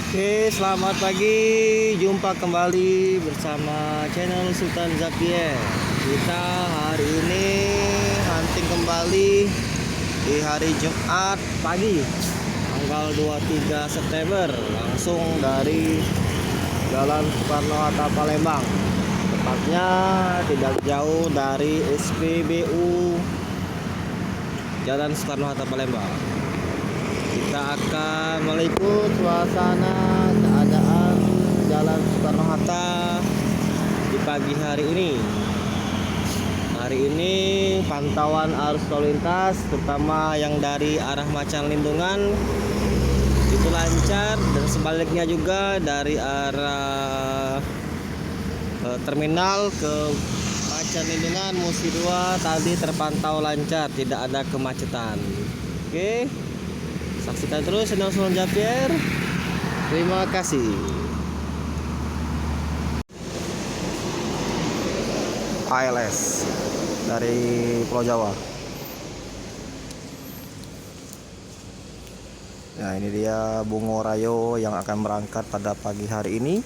Oke, selamat pagi. Jumpa kembali bersama channel Sultan Zapier. Kita hari ini hunting kembali di hari Jumat pagi, tanggal 23 September, langsung dari Jalan Soekarno-Hatta Palembang. Tepatnya tidak jauh dari SPBU Jalan Soekarno-Hatta Palembang. Kita akan meliput suasana keadaan Jalan Soekarno-Hatta di pagi hari ini. Hari ini pantauan arus lalu lintas, terutama yang dari arah Macan Lindungan itu lancar, dan sebaliknya juga dari arah terminal ke Macan Lindungan Musi 2 tadi terpantau lancar, tidak ada kemacetan. Oke. Saksikan terus channel Sultan Zapier. Terima kasih. ALS dari Pulau Jawa. Nah, ini dia Bungo Rayo yang akan berangkat pada pagi hari ini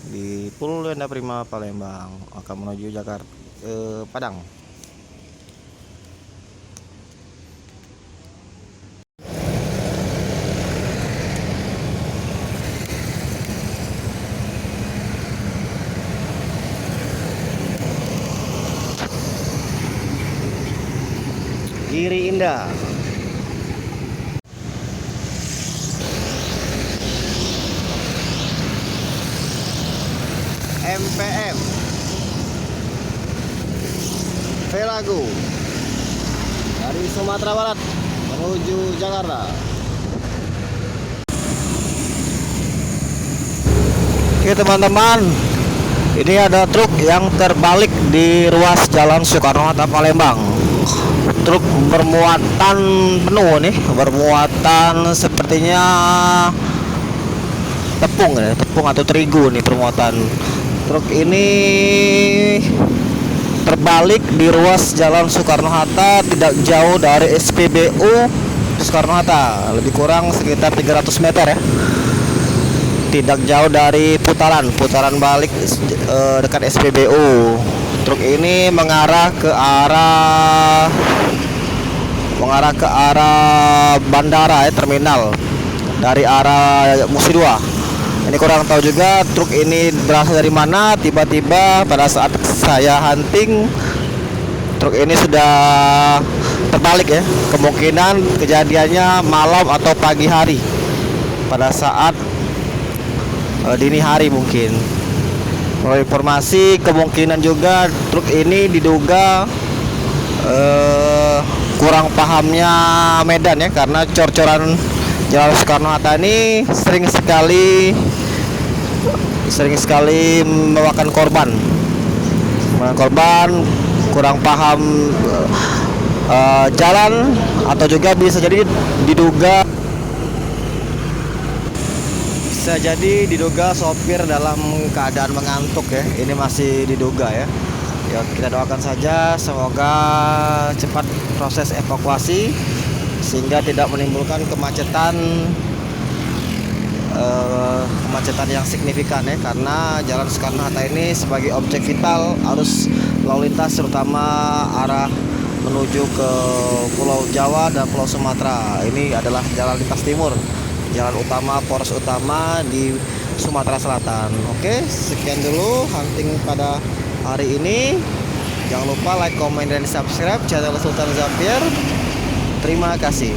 di Purwolenda Prima Palembang, akan menuju Jakarta, Padang. Giri Indah. MPM Velago dari Sumatera Barat menuju Jakarta. Oke teman-teman, ini ada truk yang terbalik di ruas Jalan Soekarno-Hatta Palembang. Truk bermuatan penuh nih, bermuatan sepertinya tepung ya, tepung atau terigu nih permuatan. Truk ini terbalik di ruas Jalan Soekarno-Hatta, tidak jauh dari SPBU Soekarno-Hatta, lebih kurang sekitar 300 meter ya. Tidak jauh dari putaran balik dekat SPBU. Truk ini mengarah ke arah bandara ya, terminal dari arah Musi 2. Ini kurang tahu juga truk ini berasal dari mana. Tiba-tiba pada saat saya hunting, truk ini sudah terbalik ya. Kemungkinan kejadiannya malam atau pagi hari, pada saat dini hari mungkin. Menurut informasi, kemungkinan juga truk ini diduga kurang pahamnya medan ya, karena cor-coran Jalan Soekarno-Hatta ini sering sekali memakan korban. Kurang paham jalan, atau juga bisa jadi diduga sopir dalam keadaan mengantuk ya. Ini masih diduga ya. Ya, kita doakan saja semoga cepat proses evakuasi sehingga tidak menimbulkan kemacetan yang signifikan ya, karena Jalan Soekarno-Hatta ini sebagai objek vital arus lalu lintas, terutama arah menuju ke Pulau Jawa dan Pulau Sumatera. Ini adalah jalan lintas timur, jalan utama, poros utama di Sumatera Selatan. Oke, sekian dulu hunting pada hari ini. Jangan lupa like, comment, dan subscribe channel Sultan Zapier. Terima kasih.